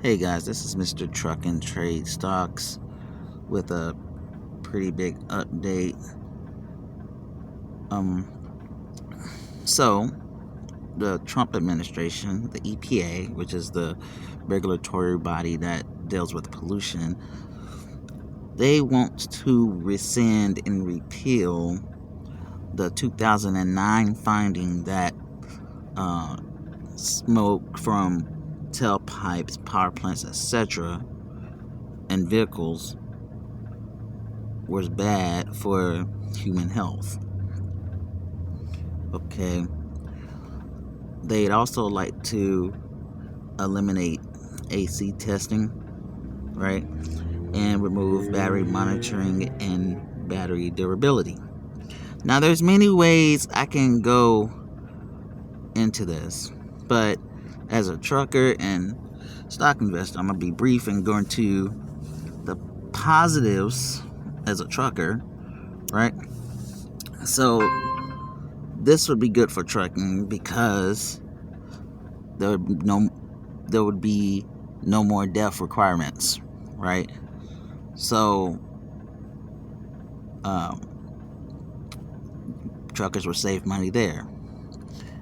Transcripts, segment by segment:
Hey guys, this is Mr. Truck and Trade Stocks with a pretty big update. Um, so the Trump administration, the EPA, which is the regulatory body that deals with pollution, they want to rescind and repeal the 2009 finding that smoke from tailpipes, power plants, etc., and vehicles was bad for human health. Okay. They'd also like to eliminate AC testing, right? And remove battery monitoring and battery durability. Now, there's many ways I can go into this, but as a trucker and stock investor, I'm going to be brief and go into the positives as a trucker, right? So this would be good for trucking because there would be no more DEF requirements, right? So truckers would save money there,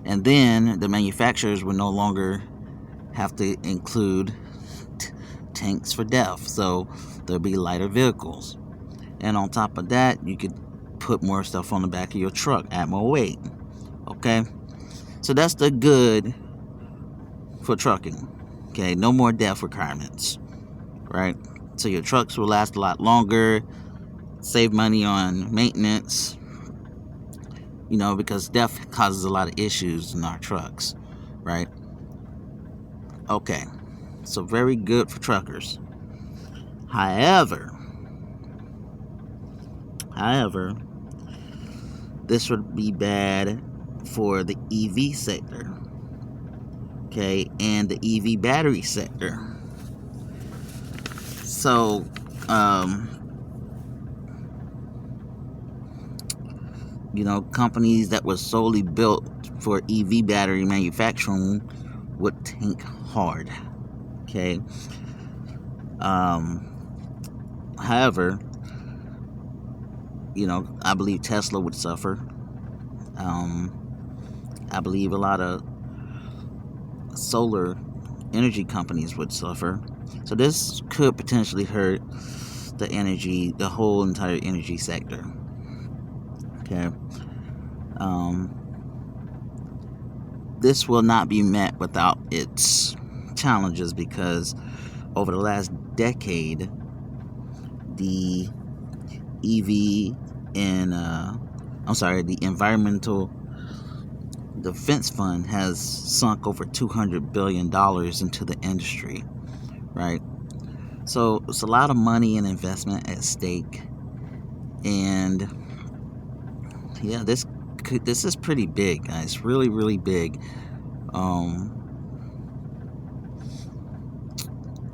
and then the manufacturers would no longer have to include tanks for DEF, so there'll be lighter vehicles. And on top of that, you could put more stuff on the back of your truck, add more weight. Okay, so that's the good for trucking. Okay, no more DEF requirements, right? So your trucks will last a lot longer, save money on maintenance, because DEF causes a lot of issues in our trucks, right? Okay, so very good for truckers. However, this would be bad for the EV sector, okay, and the EV battery sector. So, companies that were solely built for EV battery manufacturing would tank hard, okay. However, I believe Tesla would suffer. I believe a lot of solar energy companies would suffer. So this could potentially hurt the whole entire energy sector. Okay. This will not be met without its challenges, because over the last decade, the EV and the Environmental Defense Fund has sunk over $200 billion into the industry, right? So it's a lot of money and investment at stake, and yeah, this is pretty big, guys. Really, really big.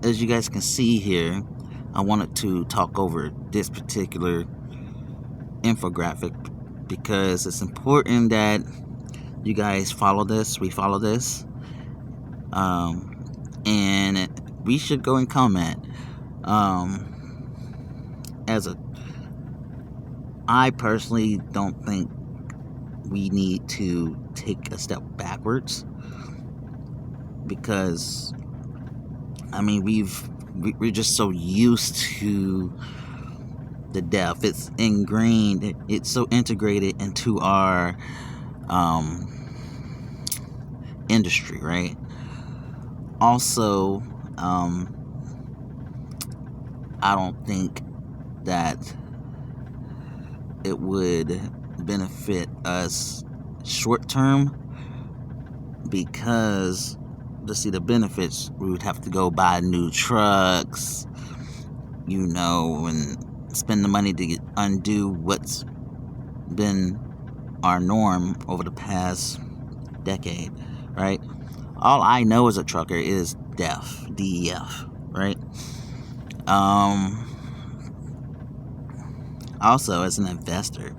As you guys can see here, I wanted to talk over this particular infographic because it's important that you guys follow this. We follow this, and we should go and comment. I personally don't think we need to take a step backwards, because we're just so used to the DEF. It's ingrained. It's so integrated into our industry, right? Also, I don't think that it would benefit us short term, because to see the benefits, we would have to go buy new trucks, and spend the money to undo what's been our norm over the past decade, right? All I know as a trucker is DEF, right? Also, as an investor,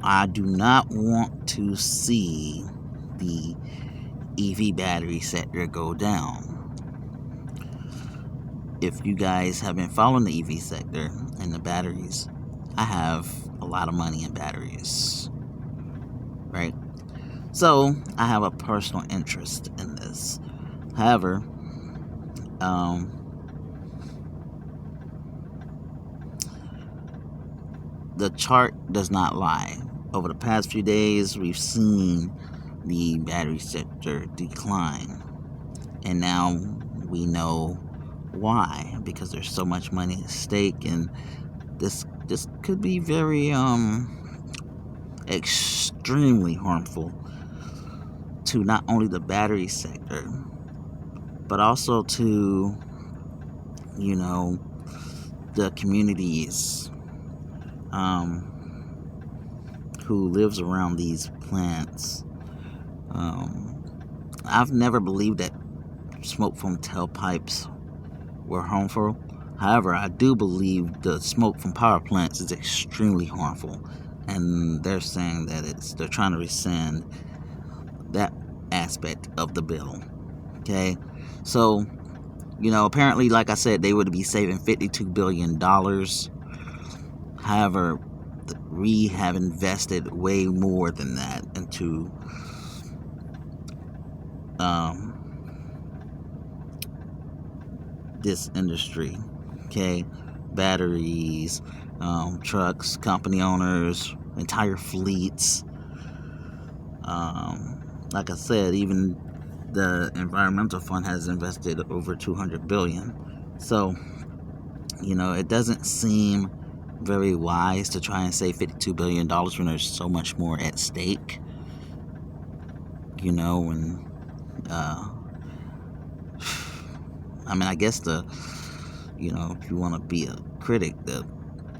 I do not want to see the EV battery sector go down. If you guys have been following the EV sector and the batteries, I have a lot of money in batteries, right? So I have a personal interest in this. However, the chart does not lie. Over the past few days, we've seen the battery sector decline. And now we know why, because there's so much money at stake, and this could be very extremely harmful to not only the battery sector, but also to, you know, the communities who lives around these plants. I've never believed that smoke from tailpipes were harmful. However, I do believe the smoke from power plants is extremely harmful, and they're saying that they're trying to rescind that aspect of the bill. Okay, so apparently, like I said, they would be saving $52 billion. However, we have invested way more than that into this industry. Okay, batteries, trucks, company owners, entire fleets. Like I said, even the environmental fund has invested over $200 billion. So, it doesn't seem very wise to try and save $52 billion when there's so much more at stake. And I guess if you want to be a critic, the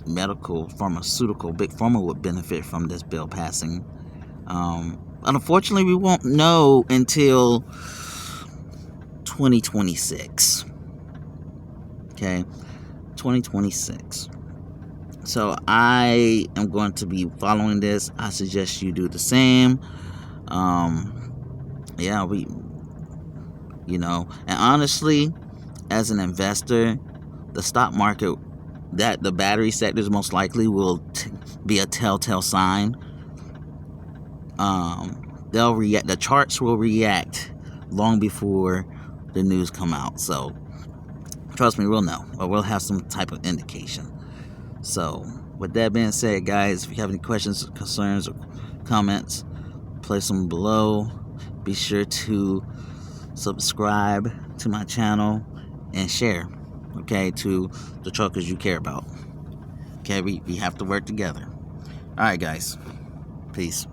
medical, pharmaceutical, big pharma would benefit from this bill passing. Unfortunately, we won't know until 2026. Okay, 2026. So I am going to be following this. I suggest you do the same. And honestly, as an investor, the stock market, that the battery sector most likely will be a telltale sign. They'll react. The charts will react long before the news come out. So trust me, we'll know, or we'll have some type of indication. So with that being said, guys, if you have any questions, concerns, or comments, place them below. Be sure to subscribe to my channel and share, okay, to the truckers you care about. Okay, we have to work together. All right, guys. Peace.